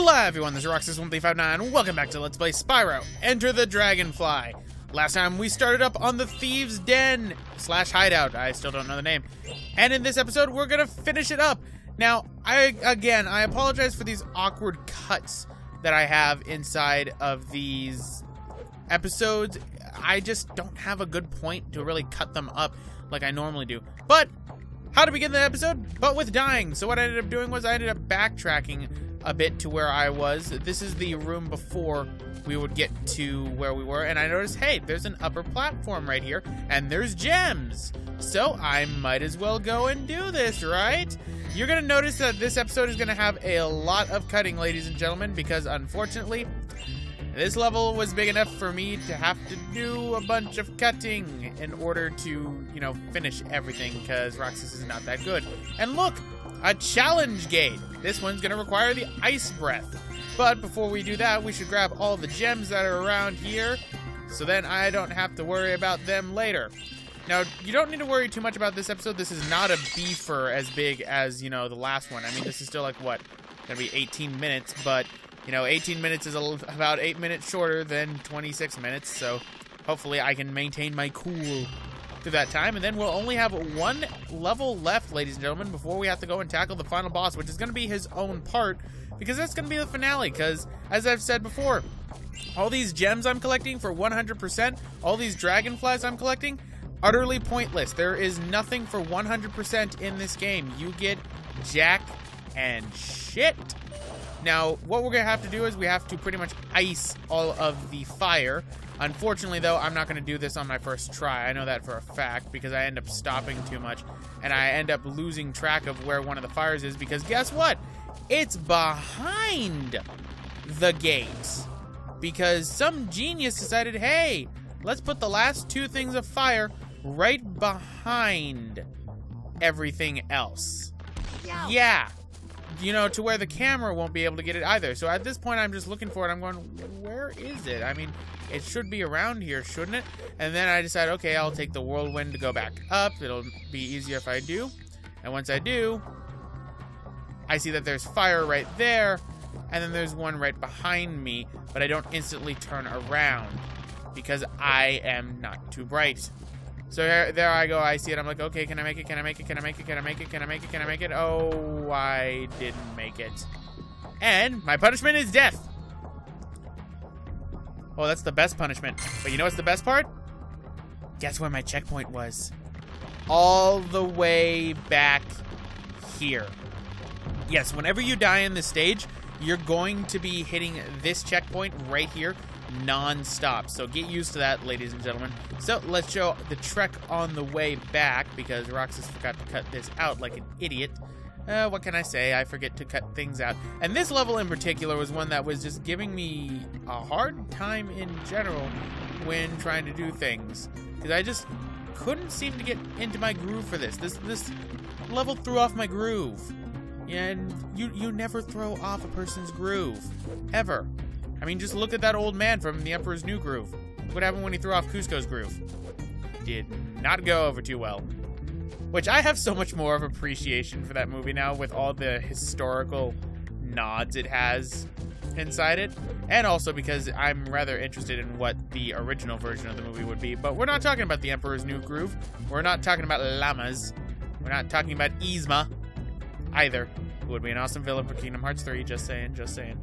Hola everyone, this is Roxas1359. Welcome back to Let's Play Spyro, Enter the Dragonfly. Last time we started up on the Thieves' Den / hideout. I still don't know the name. And in this episode, we're gonna finish it up. Now, I apologize for these awkward cuts that I have inside of these episodes. I just don't have a good point to really cut them up like I normally do. But how to begin the episode? But with dying. So what I ended up doing was I ended up backtracking a bit to where I was. This is the room before we would get to where we were, and I noticed, hey, there's an upper platform right here, and there's gems. So I might as well go and do this, right? You're gonna notice that this episode is gonna have a lot of cutting, ladies and gentlemen, because unfortunately, this level was big enough for me to have to do a bunch of cutting in order to, finish everything, because Roxas is not that good. And look, a challenge gate. This one's gonna require the ice breath. But before we do that, we should grab all the gems that are around here, so then I don't have to worry about them later. Now, you don't need to worry too much about this episode. This is not a beefer as big as, the last one. I mean, this is still like, what, gonna be 18 minutes, but 18 minutes is about 8 minutes shorter than 26 minutes, so hopefully I can maintain my cool through that time, and then we'll only have one level left, ladies and gentlemen, before we have to go and tackle the final boss, which is going to be his own part, because that's going to be the finale, because, as I've said before, all these gems I'm collecting for 100%, all these dragonflies I'm collecting, utterly pointless. There is nothing for 100% in this game. You get jack and shit. Now, what we're going to have to do is we have to pretty much ice all of the fire. Unfortunately, though, I'm not going to do this on my first try. I know that for a fact, because I end up stopping too much, and I end up losing track of where one of the fires is, because guess what? It's behind the gate. Because some genius decided, hey, let's put the last two things of fire right behind everything else. Yeah. To where the camera won't be able to get it either. So at this point, I'm just looking for it. I'm going, where is it? I mean, it should be around here, shouldn't it? And then I decide, okay, I'll take the whirlwind to go back up. It'll be easier if I do. And once I do, I see that there's fire right there. And then there's one right behind me. But I don't instantly turn around because I am not too bright. So there I go, I see it, I'm like, okay, can I make it, can I make it, can I make it, can I make it, can I make it, can I make it? Oh, I didn't make it. And my punishment is death. Oh, that's the best punishment. But you know what's the best part? Guess where my checkpoint was? All the way back here. Yes, whenever you die in this stage, you're going to be hitting this checkpoint right here non-stop. So get used to that, ladies and gentlemen. So let's show the trek on the way back, because Roxas forgot to cut this out like an idiot. What can I say? I forget to cut things out. And this level in particular was one that was just giving me a hard time in general when trying to do things, because I just couldn't seem to get into my groove for this. This level threw off my groove. And you never throw off a person's groove. Ever. I mean, just look at that old man from The Emperor's New Groove. What happened when he threw off Cusco's groove? Did not go over too well. Which I have so much more of appreciation for that movie now, with all the historical nods it has inside it. And also because I'm rather interested in what the original version of the movie would be. But we're not talking about The Emperor's New Groove. We're not talking about llamas. We're not talking about Yzma either. Who would be an awesome villain for Kingdom Hearts 3, just saying, just saying.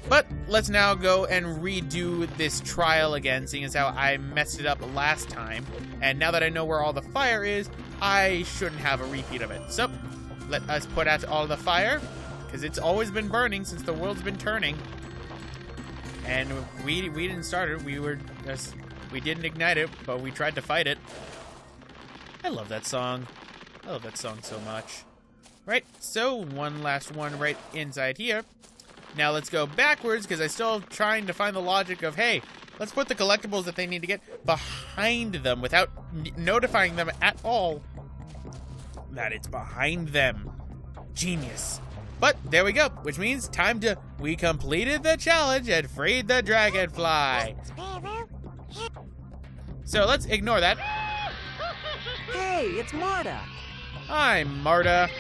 But let's now go and redo this trial again, seeing as how I messed it up last time. And now that I know where all the fire is, I shouldn't have a repeat of it. So, let us put out all the fire, because it's always been burning since the world's been turning. And we didn't start it, we didn't ignite it, but we tried to fight it. I love that song. I love that song so much. Right, so one last one right inside here. Now let's go backwards, because I'm still trying to find the logic of, hey, let's put the collectibles that they need to get behind them without notifying them at all that it's behind them. Genius. But there we go, which means we completed the challenge and freed the Dragonfly. So let's ignore that. Hey, it's Marta. Hi, Marta.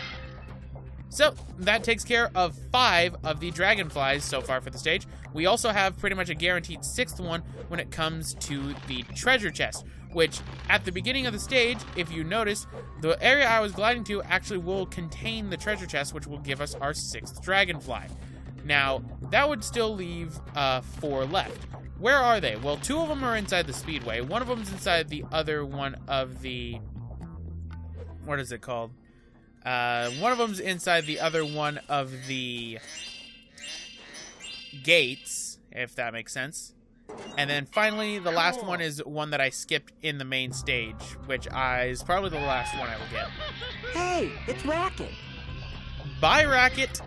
So that takes care of 5 of the Dragonflies so far for the stage. We also have pretty much a guaranteed 6th one when it comes to the treasure chest, which at the beginning of the stage, if you notice, the area I was gliding to actually will contain the treasure chest, which will give us our 6th Dragonfly. Now, that would still leave 4 left. Where are they? Well, 2 of them are inside the speedway. One of them is inside the other one of the... What is it called? One of them's inside the other one of the gates, if that makes sense. And then finally, the last one is one that I skipped in the main stage, which is probably the last one I will get. Hey, it's Racket. Bye, Racket.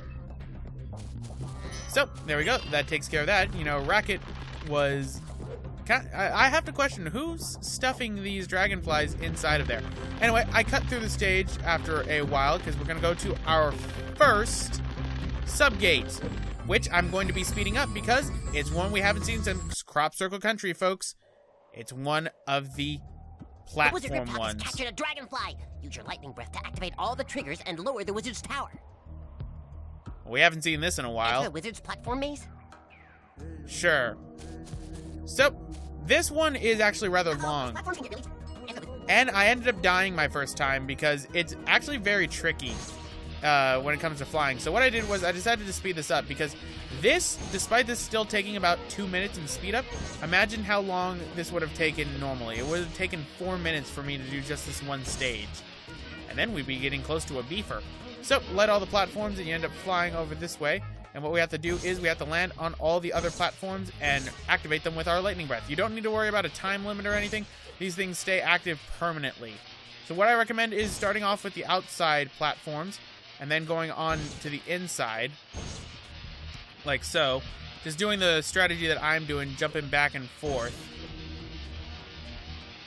So, there we go. That takes care of that. You know, Racket was... I have to question, who's stuffing these dragonflies inside of there? Anyway, I cut through the stage after a while because we're going to go to our first subgate, which I'm going to be speeding up because it's one we haven't seen since Crop Circle Country, folks. It's one of the platform ones. Captured a dragonfly. Use your lightning breath to activate all the triggers and lower the wizard's tower. We haven't seen this in a while. Enter the wizard's platform maze? Sure. So, this one is actually rather long. And I ended up dying my first time because it's actually very tricky when it comes to flying. So what I did was I decided to speed this up because this, despite this still taking about 2 minutes in speed up, imagine how long this would have taken normally. It would have taken 4 minutes for me to do just this one stage. And then we'd be getting close to a beefer. So, light all the platforms and you end up flying over this way. And what we have to do is we have to land on all the other platforms and activate them with our lightning breath. You don't need to worry about a time limit or anything. These things stay active permanently. So what I recommend is starting off with the outside platforms and then going on to the inside, like so. Just doing the strategy that I'm doing, jumping back and forth.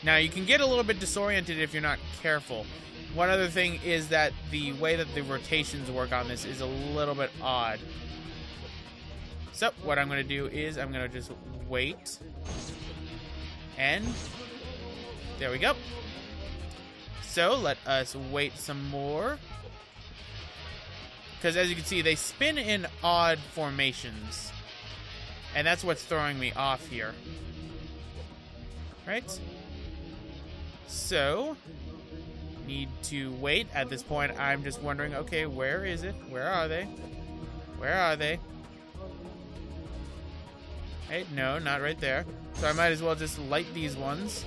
Now, you can get a little bit disoriented if you're not careful. One other thing is that the way that the rotations work on this is a little bit odd. So, what I'm going to do is I'm going to just wait. And there we go. So, let us wait some more. Because as you can see, they spin in odd formations. And that's what's throwing me off here. Right? So, need to wait. At this point, I'm just wondering, okay, where is it? Where are they? Where are they? Hey, no, not right there. So I might as well just light these ones.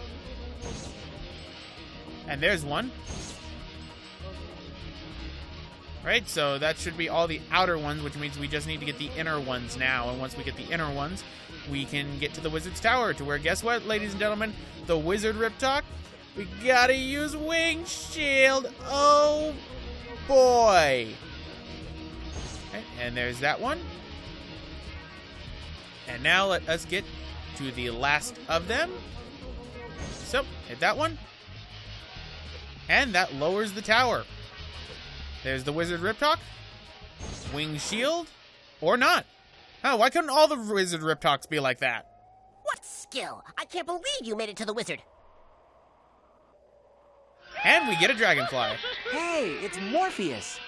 And there's one. Right, so that should be all the outer ones, which means we just need to get the inner ones now. And once we get the inner ones, we can get to the wizard's tower, to where, guess what, ladies and gentlemen? The wizard Rip Talk. We gotta use Wing Shield. Oh, boy. Okay, and there's that one. And now let us get to the last of them. So, hit that one. And that lowers the tower. There's the Wizard Rip Talk. Wing Shield. Or not. Oh, why couldn't all the Wizard Rip Talks be like that? What skill? I can't believe you made it to the wizard. And we get a Dragonfly. Hey, it's Morpheus.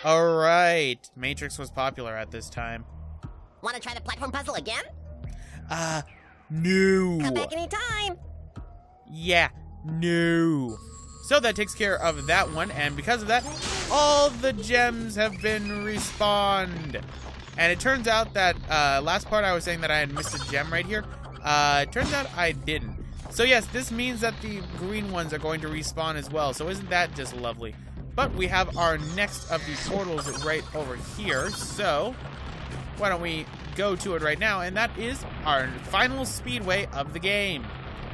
Alright. Matrix was popular at this time. Want to try the platform puzzle again? No. Come back anytime. Yeah, no. So that takes care of that one, and because of that, all the gems have been respawned. And it turns out that last part I was saying that I had missed a gem right here. It turns out I didn't. So yes, this means that the green ones are going to respawn as well. So isn't that just lovely? But we have our next of the portals right over here. So why don't we go to it right now? And that is our final speedway of the game.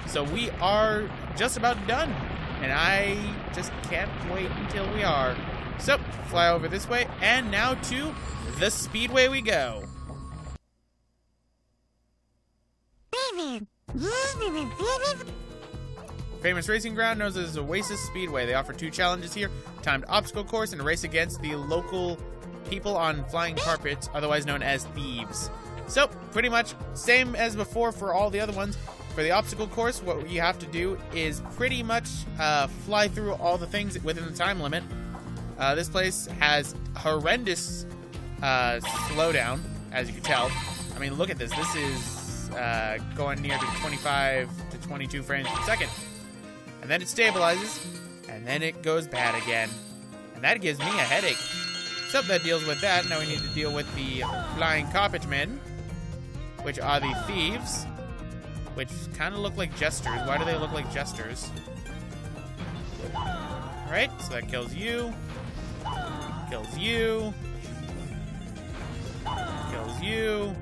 So we are just about done. And I just can't wait until we are. So, fly over this way, and now to the speedway we go. Famous racing ground known as Oasis Speedway. They offer 2 challenges here: timed obstacle course and a race against the local people on flying carpets, otherwise known as thieves. So, pretty much same as before for all the other ones. For the obstacle course, what you have to do is pretty much fly through all the things within the time limit. This place has horrendous slowdown, as you can tell. I mean, look at this. This is going near to 25 to 22 frames per second. And then it stabilizes, and then it goes bad again. And that gives me a headache. So that deals with that. Now we need to deal with the flying carpet men, which are the thieves, which kind of look like jesters. Why do they look like jesters? Alright, so that kills you. Kills you. Kills you.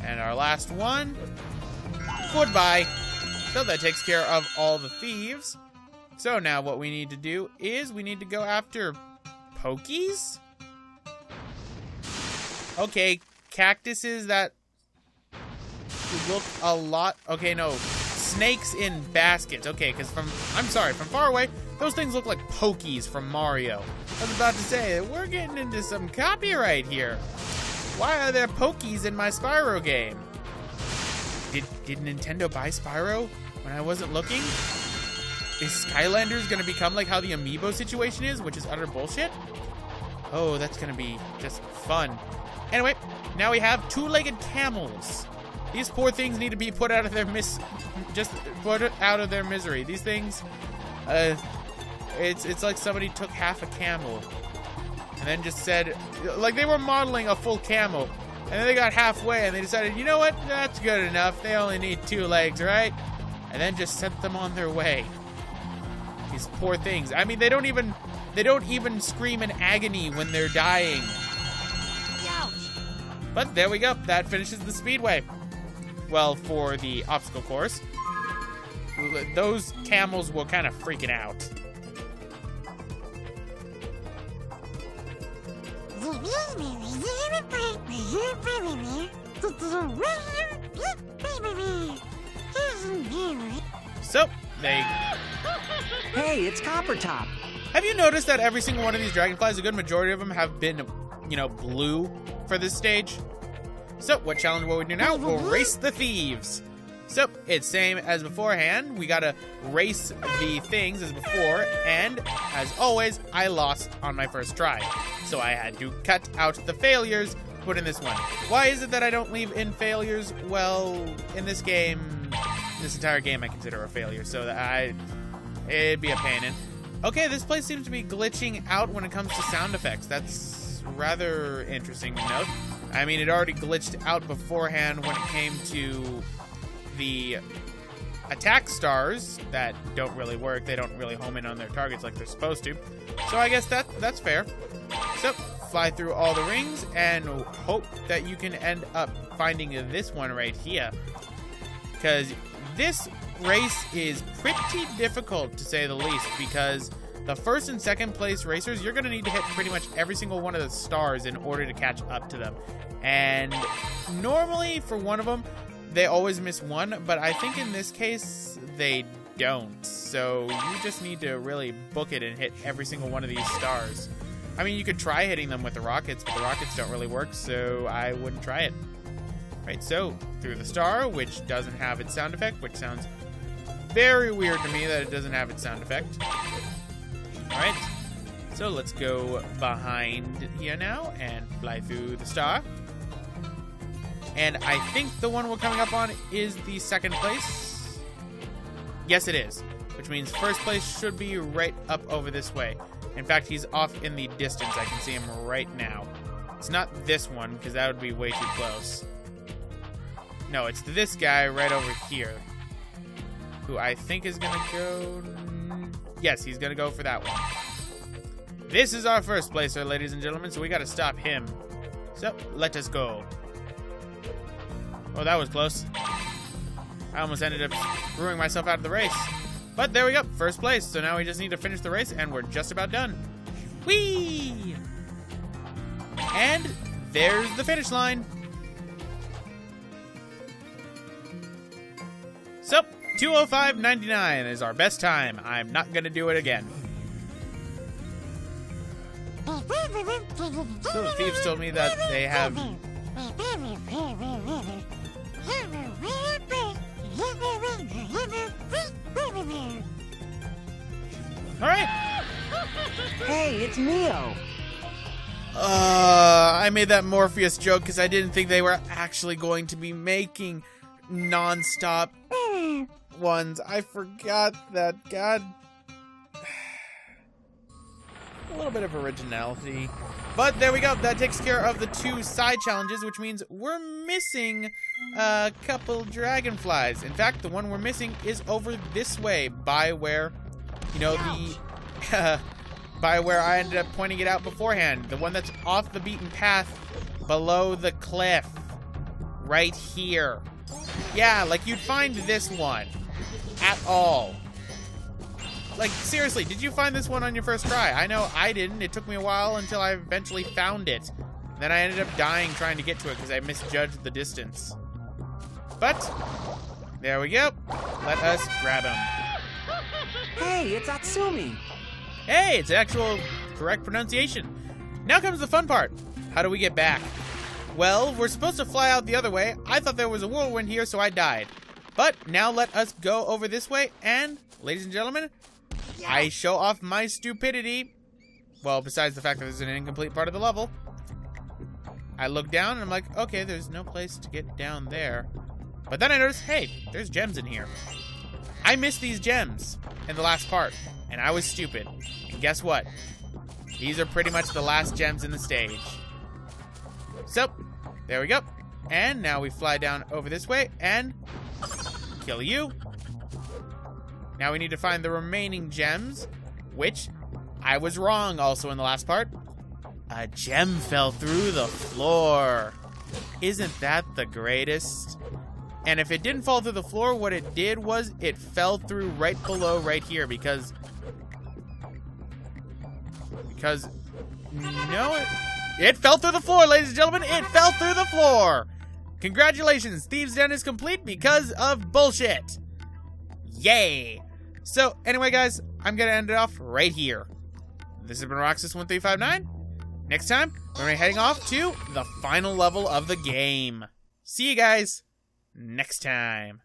And our last one. Goodbye. So that takes care of all the thieves. So now what we need to do is we need to go after Pokies? Okay, cactuses that look a lot... Okay, no. Snakes in baskets. Okay, because from far away, those things look like Pokies from Mario. I was about to say, we're getting into some copyright here. Why are there Pokies in my Spyro game? Did Nintendo buy Spyro when I wasn't looking? Is Skylanders gonna become like how the Amiibo situation is, which is utter bullshit? Oh, that's gonna be just fun. Anyway, now we have two-legged camels. These poor things need to be put out of their misery. These things, it's like somebody took half a camel and then just said, like they were modeling a full camel, and then they got halfway and they decided, you know what, that's good enough. They only need 2 legs, right? And then just sent them on their way. These poor things. I mean, they don't even scream in agony when they're dying. Ouch. But there we go. That finishes the speedway. Well, for the obstacle course, those camels were kind of freaking out. So, Hey, it's Copper Top. Have you noticed that every single one of these dragonflies, a good majority of them, have been, blue for this stage? So, what challenge will we do now? We'll race the thieves. So, it's same as beforehand. We gotta race the things as before, and as always, I lost on my first try. So I had to cut out the failures, put in this one. Why is it that I don't leave in failures? Well, in this game, this entire game I consider a failure, so that it'd be a pain in. Okay, this place seems to be glitching out when it comes to sound effects. That's rather interesting to note. I mean, it already glitched out beforehand when it came to the attack stars that don't really work. They don't really home in on their targets like they're supposed to. So I guess that's fair. So, fly through all the rings and hope that you can end up finding this one right here. Because this race is pretty difficult, to say the least, because the first and second place racers, you're going to need to hit pretty much every single one of the stars in order to catch up to them. And normally, for one of them, they always miss one, but I think in this case, they don't. So you just need to really book it and hit every single one of these stars. I mean, you could try hitting them with the rockets, but the rockets don't really work, so I wouldn't try it. Right, so through the star, which doesn't have its sound effect, which sounds very weird to me that it doesn't have its sound effect. Alright, so let's go behind here now and fly through the star. And I think the one we're coming up on is the second place. Yes, it is. Which means first place should be right up over this way. In fact, he's off in the distance. I can see him right now. It's not this one, because that would be way too close. No, it's this guy right over here. Who I think is going to go... Yes, he's going to go for that one. This is our first placer, ladies and gentlemen, so we got to stop him. So, let us go. Oh, that was close. I almost ended up screwing myself out of the race. But there we go, first place. So now we just need to finish the race, and we're just about done. Whee! And there's the finish line. So, 2:05.99 is our best time. I'm not going to do it again. So the thieves told me that they have... Alright, Hey, it's Neo. I made that Morpheus joke because I didn't think they were actually going to be making non-stop ones. I forgot that. God. A little bit of originality. But there we go. That takes care of the 2 side challenges, which means we're missing a couple dragonflies. In fact, the one we're missing is over this way by where, you know, the... by where I ended up pointing it out beforehand. The one that's off the beaten path below the cliff. Right here. Yeah, like you'd find this one. At all. Like, seriously, did you find this one on your first try? I know I didn't. It took me a while until I eventually found it. Then I ended up dying trying to get to it because I misjudged the distance. But, there we go. Let us grab him. Hey, it's Atsumi. Hey, it's actual correct pronunciation. Now comes the fun part. How do we get back? Well, we're supposed to fly out the other way. I thought there was a whirlwind here, so I died. But now let us go over this way, and, ladies and gentlemen, I show off my stupidity. Well, besides the fact that there's an incomplete part of the level. I look down, and I'm like, okay, there's no place to get down there. But then I notice, hey, there's gems in here. I missed these gems in the last part, and I was stupid. And guess what? These are pretty much the last gems in the stage. So, there we go. And now we fly down over this way and kill you. Now we need to find the remaining gems, which I was wrong also in the last part. A gem fell through the floor. Isn't that the greatest? And if it didn't fall through the floor, what it did was it fell through right below right here because no, it fell through the floor, ladies and gentlemen. It fell through the floor. Congratulations, Thieves' Den is complete because of bullshit. Yay. So, anyway, guys, I'm going to end it off right here. This has been Roxas1359. Next time, we're going to be heading off to the final level of the game. See you guys next time.